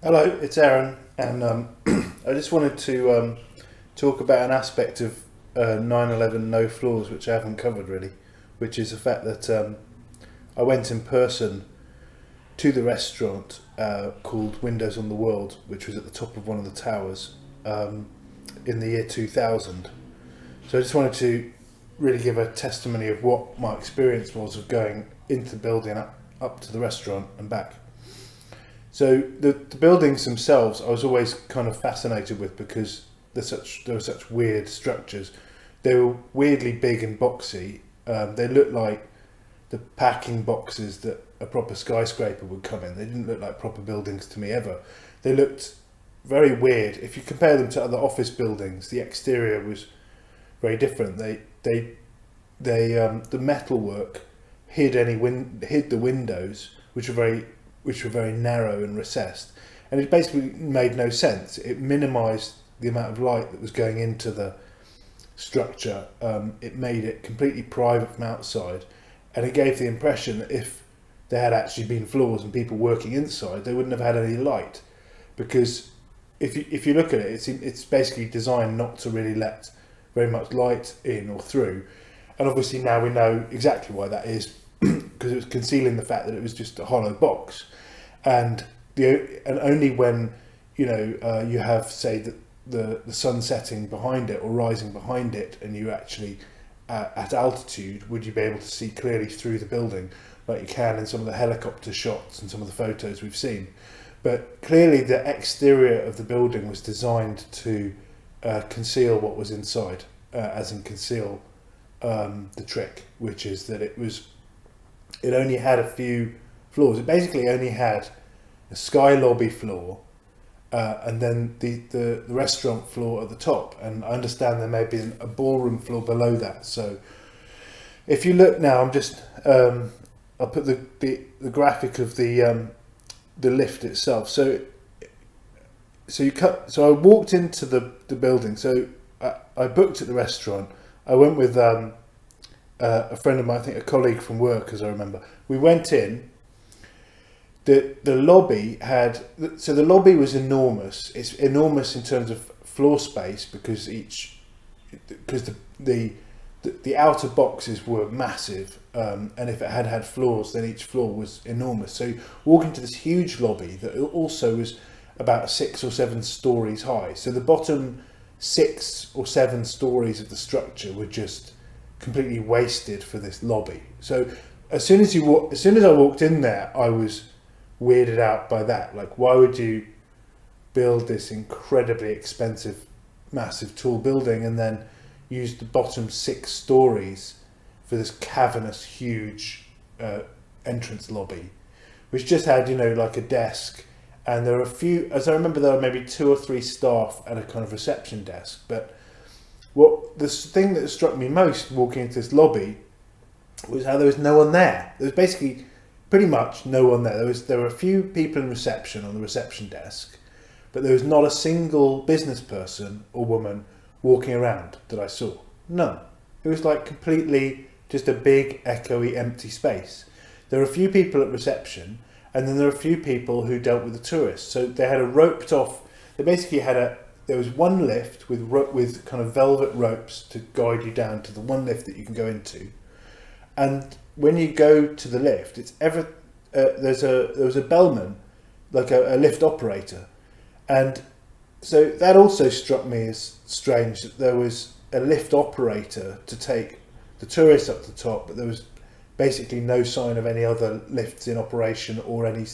Hello, it's Aaron, and I just wanted to talk about an aspect of 9/11 no floors which I haven't covered really, which is the fact that I went in person to the restaurant called Windows on the World, which was at the top of one of the towers in the year 2000. So I just wanted to really give a testimony of what my experience was of going into the building up to the restaurant and back. So the buildings themselves, I was always kind of fascinated with because there were such weird structures. They were weirdly big and boxy. They looked like the packing boxes that a proper skyscraper would come in. They didn't look like proper buildings to me ever. They looked very weird. If you compare them to other office buildings, the exterior was very different. The metalwork hid the windows, which were very narrow and recessed, and it basically made no sense. It minimised the amount of light that was going into the structure. It made it completely private from outside, and it gave the impression that if there had actually been floors and people working inside, they wouldn't have had any light, because if you look at it, it's basically designed not to really let very much light in or through. And obviously now we know exactly why that is, because it was concealing the fact that it was just a hollow box, and only when you have, say, the sun setting behind it or rising behind it, and you actually at altitude, would you be able to see clearly through the building like you can in some of the helicopter shots and some of the photos we've seen. But clearly the exterior of the building was designed to conceal what was inside, as in conceal the trick, which is that it only had a few floors. It basically only had a Skylobby floor, and then the restaurant floor at the top. And I understand there may be a ballroom floor below that. So if you look now, I'll put the graphic of the lift itself. So I walked into the building. So I booked at the restaurant. I went with a friend of mine, I think a colleague from work, as I remember. We went in. The lobby the lobby was enormous. It's enormous in terms of floor space because the outer boxes were massive, and if it had floors, then each floor was enormous. So you walk into this huge lobby that also was about 6 or 7 stories high. So the bottom 6 or 7 stories of the structure were just completely wasted for this lobby. So as soon as I walked in there, I was weirded out by that. Like, why would you build this incredibly expensive, massive, tall building and then use the bottom 6 stories for this cavernous, huge entrance lobby, which just had, like a desk, and there were as I remember, there were maybe 2 or 3 staff at a kind of reception desk. But the thing that struck me most walking into this lobby was how there was no one there. There was basically pretty much no one there. There were a few people in reception on the reception desk, but there was not a single business person or woman walking around that I saw. None. It was like completely just a big, echoey, empty space. There were a few people at reception, and then there were a few people who dealt with the tourists. So they had there was one lift with kind of velvet ropes to guide you down to the one lift that you can go into. And when you go to the lift, there was a bellman, like a lift operator, and so that also struck me as strange that there was a lift operator to take the tourists up to the top, but there was basically no sign of any other lifts in operation or any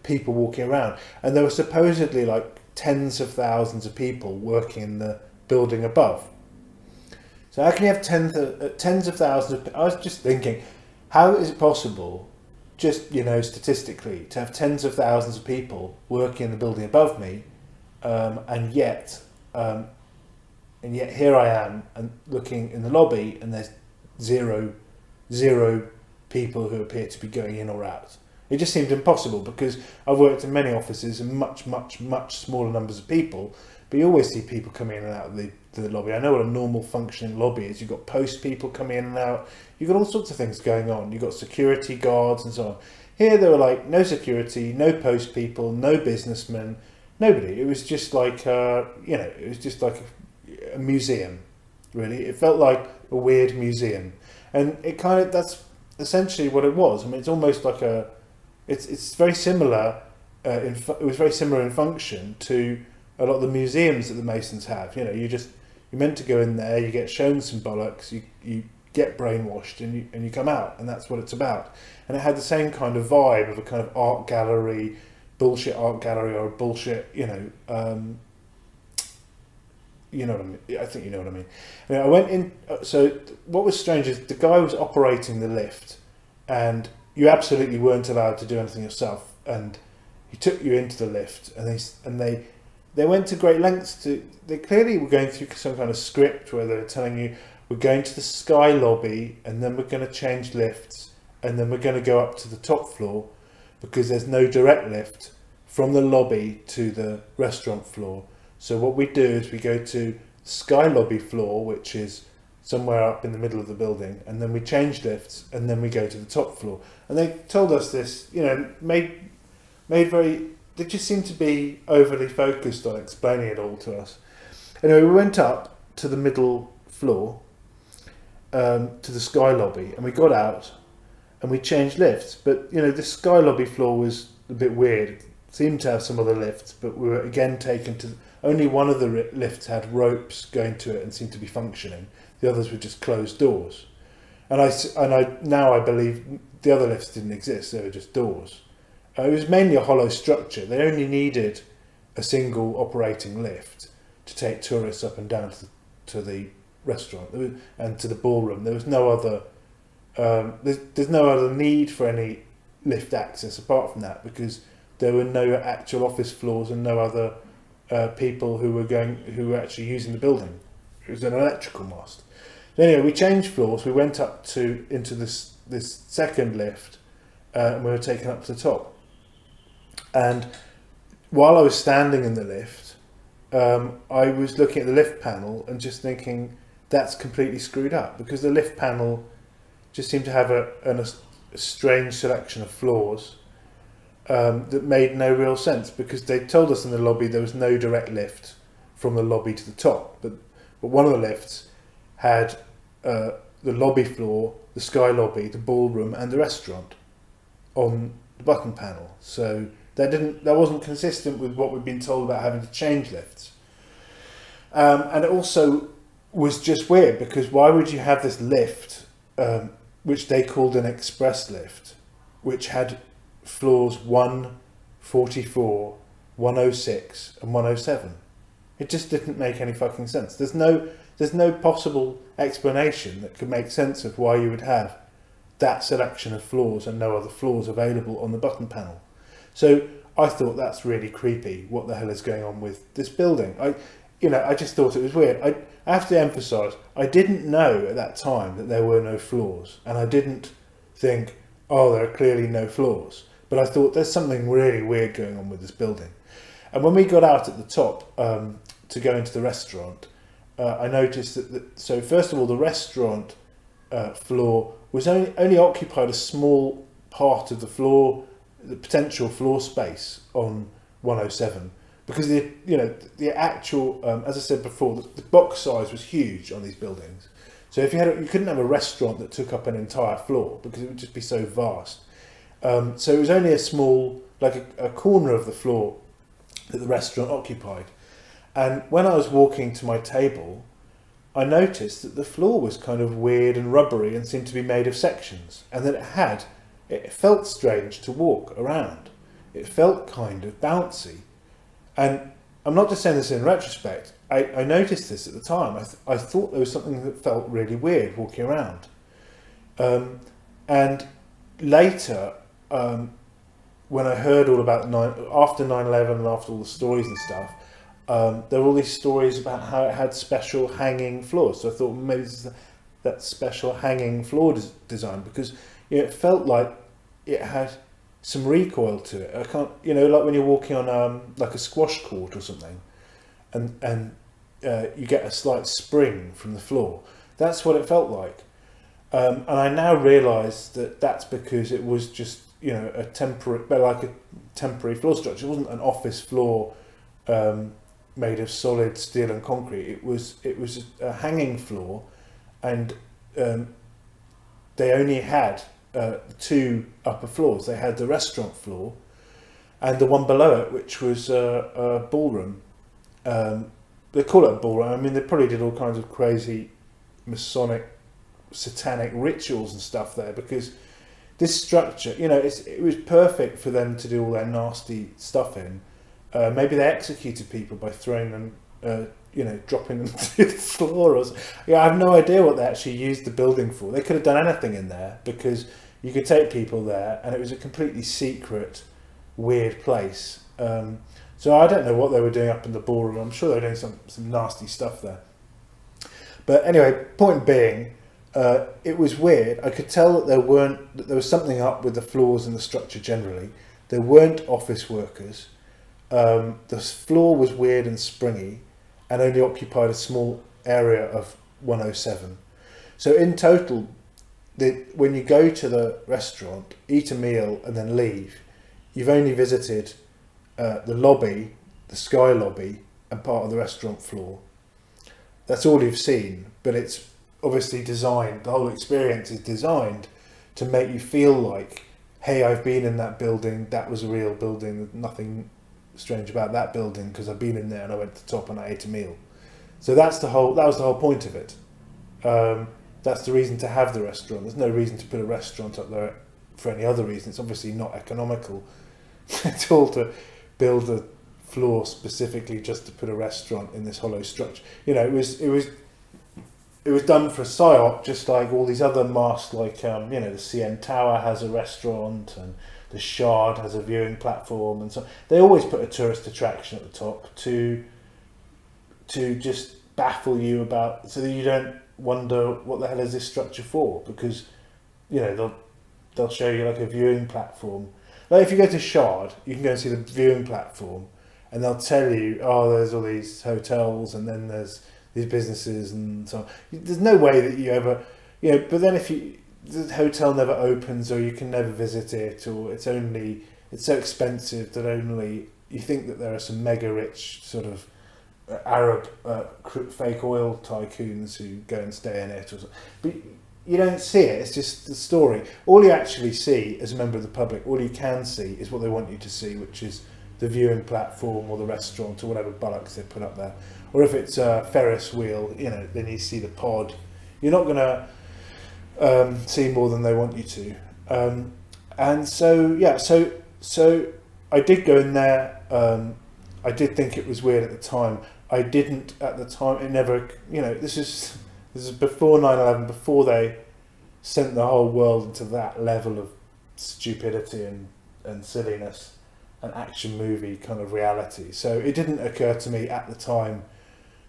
people walking around. And there were supposedly like tens of thousands of people working in the building above. So how can you have tens of thousands of... I was just thinking, how is it possible, just, statistically, to have tens of thousands of people working in the building above me, and yet here I am and looking in the lobby, and there's zero people who appear to be going in or out. It just seemed impossible, because I've worked in many offices and much smaller numbers of people, but you always see people coming in and out of the lobby. I know what a normal functioning lobby is. You've got post people coming in and out. You've got all sorts of things going on. You've got security guards and so on. Here there were like no security, no post people, no businessmen, nobody. It was just like it was just like a museum, really. It felt like a weird museum, and that's essentially what it was. I mean, it's almost like it's very similar. It was very similar in function to a lot of the museums that the Masons have. You're meant to go in there, you get shown some bollocks, you get brainwashed, and you come out, and that's what it's about. And it had the same kind of vibe of a kind of art gallery, bullshit art gallery, or a bullshit, you know what I mean. I think you know what I mean. I went in. So what was strange is the guy was operating the lift, and you absolutely weren't allowed to do anything yourself. And he took you into the lift, and they went to great lengths to. They clearly were going through some kind of script where they were telling you, we're going to the Skylobby, and then we're going to change lifts, and then we're going to go up to the top floor, because there's no direct lift from the lobby to the restaurant floor. So what we do is we go to Skylobby floor, which is somewhere up in the middle of the building, and then we change lifts, and then we go to the top floor. And they told us this, made very. They just seemed to be overly focused on explaining it all to us. Anyway, we went up to the middle floor, to the Skylobby, and we got out, and we changed lifts. But the Skylobby floor was a bit weird. It seemed to have some other lifts, but we were again taken to. Only one of the lifts had ropes going to it and seemed to be functioning. The others were just closed doors. And I now believe the other lifts didn't exist. They were just doors. It was mainly a hollow structure. They only needed a single operating lift to take tourists up and down to the restaurant and to the ballroom. There was no other. There's no other need for any lift access apart from that, because there were no actual office floors and no other people who were actually using the building. It was an electrical mast. Anyway, we changed floors. We went up into this second lift, and we were taken up to the top. And while I was standing in the lift, I was looking at the lift panel and just thinking, that's completely screwed up, because the lift panel just seemed to have a strange selection of floors that made no real sense, because they told us in the lobby there was no direct lift from the lobby to the top, but one of the lifts had the lobby floor, the Skylobby, the ballroom, and the restaurant on the button panel. So that wasn't consistent with what we'd been told about having to change lifts. And it also was just weird, because why would you have this lift, which they called an express lift, which had floors 144, 106 and 107? It just didn't make any fucking sense. There's no possible explanation that could make sense of why you would have that selection of floors and no other floors available on the button panel. So I thought, that's really creepy. What the hell is going on with this building? I just thought it was weird. I have to emphasise, I didn't know at that time that there were no floors, and I didn't think, oh, there are clearly no floors. But I thought, there's something really weird going on with this building. And when we got out at the top to go into the restaurant, I noticed so first of all, the restaurant floor was only occupied a small part of the floor, the potential floor space on 107, because the actual, as I said before, the box size was huge on these buildings. So if you couldn't have a restaurant that took up an entire floor, because it would just be so vast. So it was only a small, like a corner of the floor that the restaurant occupied. And when I was walking to my table, I noticed that the floor was kind of weird and rubbery and seemed to be made of sections, and that it felt strange to walk around. It felt kind of bouncy. And I'm not just saying this in retrospect. I noticed this at the time. I thought there was something that felt really weird walking around. And later, when I heard all about after 9/11 and after all the stories and stuff, there were all these stories about how it had special hanging floors. So I thought maybe this is that special hanging floor design, because it felt like it had some recoil to it. I can't, like when you're walking on like a squash court or something, and you get a slight spring from the floor. That's what it felt like. And I now realise that that's because it was just a temporary, but like a temporary floor structure. It wasn't an office floor made of solid steel and concrete. It was a hanging floor, and they only had two upper floors. They had the restaurant floor and the one below it, which was a ballroom. They call it a ballroom. I mean, they probably did all kinds of crazy Masonic, satanic rituals and stuff there, because this structure, it was perfect for them to do all their nasty stuff in. Maybe they executed people by throwing them, dropping them to the floor. I have no idea what they actually used the building for. They could have done anything in there, because you could take people there, and it was a completely secret, weird place. So I don't know what they were doing up in the ballroom. I'm sure they were doing some nasty stuff there. But anyway, point being, it was weird. I could tell that there was something up with the floors and the structure generally. There weren't office workers. The floor was weird and springy, and only occupied a small area of 107. So in total, when you go to the restaurant, eat a meal and then leave, you've only visited the lobby, the Skylobby, and part of the restaurant floor. That's all you've seen, but it's obviously designed, the whole experience is designed to make you feel like, hey, I've been in that building, that was a real building, there's nothing strange about that building, because I've been in there and I went to the top and I ate a meal. So that was the whole point of it. That's the reason to have the restaurant. There's no reason to put a restaurant up there for any other reason. It's obviously not economical at all to build a floor specifically just to put a restaurant in this hollow structure. It was done for a psyop, just like all these other masts, like the CN Tower has a restaurant, and the Shard has a viewing platform, and so they always put a tourist attraction at the top to just baffle you about, so that you don't wonder what the hell is this structure for, because they'll show you like a viewing platform. Like if you go to Shard, you can go and see the viewing platform, and they'll tell you, there's all these hotels, and then there's these businesses, and so on. There's no way that you ever, but then if the hotel never opens, or you can never visit it, or it's so expensive that only you think that there are some mega rich sort of Arab fake oil tycoons who go and stay in it, or something. But you don't see it. It's just the story. All you actually see as a member of the public, all you can see is what they want you to see, which is the viewing platform or the restaurant or whatever bollocks they put up there. Or if it's a Ferris wheel, then you see the pod. You're not going to see more than they want you to. And so I did go in there. I did think it was weird at the time. I didn't at the time. It never, this is before 9/11, before they sent the whole world into that level of stupidity and silliness and action movie kind of reality. So it didn't occur to me at the time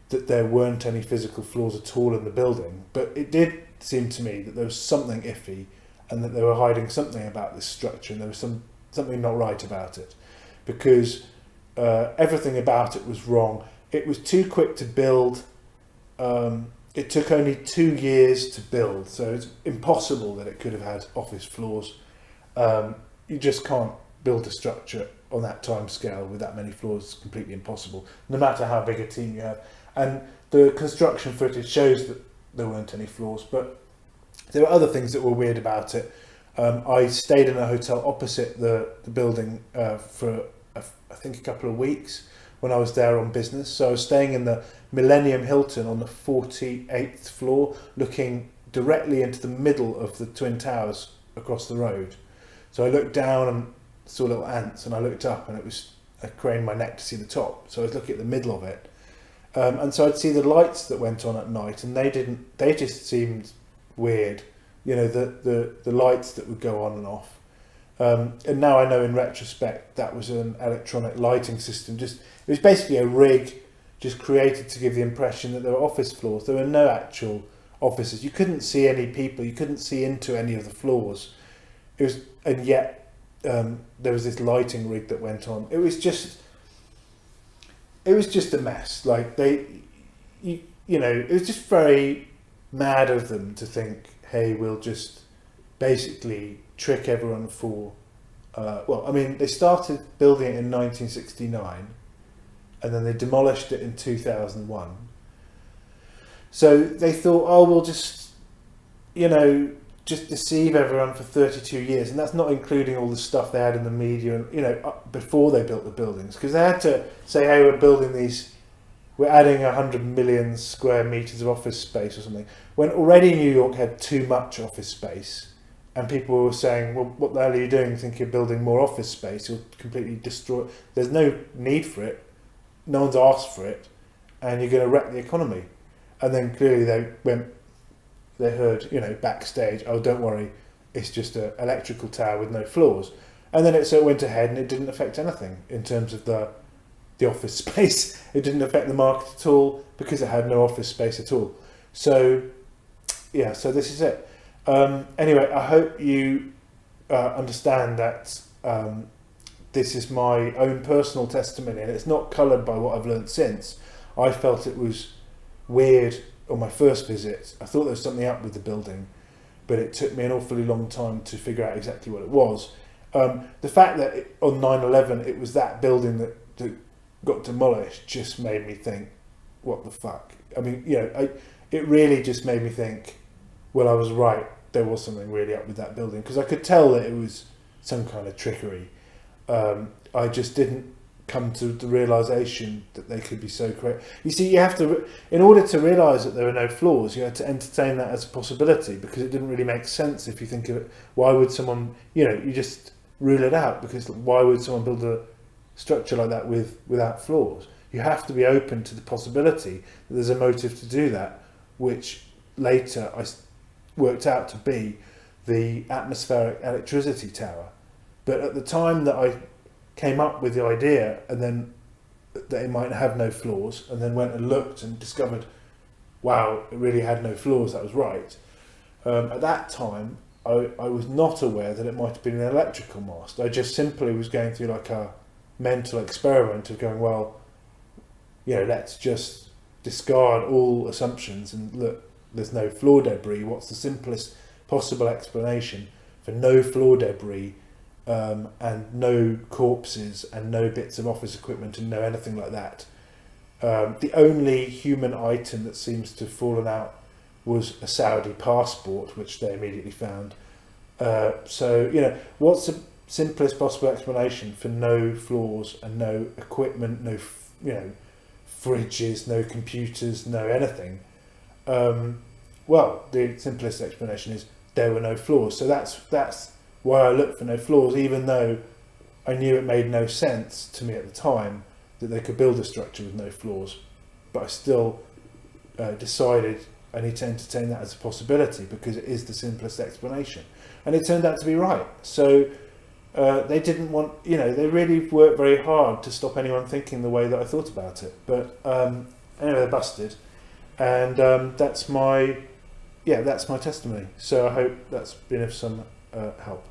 that there weren't any physical flaws at all in the building, but it did seem to me that there was something iffy, and that they were hiding something about this structure, and there was something not right about it, because everything about it was wrong. It was too quick to build. It took only 2 years to build, so it's impossible that it could have had office floors. You just can't build a structure on that time scale with that many floors. It's completely impossible, no matter how big a team you have. And the construction footage shows that there weren't any floors, but there were other things that were weird about it. I stayed in a hotel opposite the building for I think a couple of weeks when I was there on business. So I was staying in the Millennium Hilton on the 48th floor, looking directly into the middle of the Twin Towers across the road. So I looked down and saw little ants, and I looked up, and I craned my neck to see the top. So I was looking at the middle of it. And so I'd see the lights that went on at night, and they just seemed weird. The lights that would go on and off. And now I know in retrospect that was an electronic lighting system. It was basically a rig just created to give the impression that there were office floors. There were no actual offices. You couldn't see any people. You couldn't see into any of the floors. And yet there was this lighting rig that went on. It was just a mess. Like it was just very mad of them to think, hey, we'll just basically trick everyone for They started building it in 1969, and then they demolished it in 2001. So they thought, oh, we'll just deceive everyone for 32 years, and that's not including all the stuff they had in the media and before they built the buildings, because they had to say, hey, we're adding 100 million square meters of office space or something, when already New York had too much office space, and people were saying, well, what the hell are you doing? You think you're building more office space? You'll completely destroy. There's no need for it. No one's asked for it, and you're going to wreck the economy. And then clearly they heard, backstage, oh, don't worry, it's just an electrical tower with no floors. And then it went ahead, and it didn't affect anything in terms of the office space. It didn't affect the market at all because it had no office space at all. So, yeah, so this is it. Anyway, I hope you understand that this is my own personal testimony, and it's not coloured by what I've learned since. I felt it was weird on my first visit. I thought there was something up with the building, but it took me an awfully long time to figure out exactly what it was. The fact that on 9/11 it was that building that got demolished just made me think, what the fuck? I mean, it really just made me think, well, I was right, there was something really up with that building, because I could tell that it was some kind of trickery. I just didn't come to the realisation that they could be so correct. You see, you have to, in order to realise that there are no flaws, you had to entertain that as a possibility, because it didn't really make sense if you think of it. Why would someone, you just rule it out, because why would someone build a structure like that without flaws? You have to be open to the possibility that there's a motive to do that, which later I worked out to be the atmospheric electricity tower. But at the time that I came up with the idea, and then that it might have no flaws, and then went and looked and discovered, wow, it really had no flaws, that was right. At that time, I was not aware that it might have been an electrical mast. I just simply was going through like a mental experiment of going, well, let's just discard all assumptions and look, there's no floor debris. What's the simplest possible explanation for no floor debris, and no corpses and no bits of office equipment and no anything like that? The only human item that seems to have fallen out was a Saudi passport, which they immediately found. What's the simplest possible explanation for no floors and no equipment, no fridges, no computers, no anything? Well, the simplest explanation is there were no floors. So that's why I looked for no floors, even though I knew it made no sense to me at the time that they could build a structure with no floors. But I still decided I need to entertain that as a possibility, because it is the simplest explanation. And it turned out to be right. So they didn't want, they really worked very hard to stop anyone thinking the way that I thought about it. But anyway, they're busted. And that's my testimony. So I hope that's been of some help.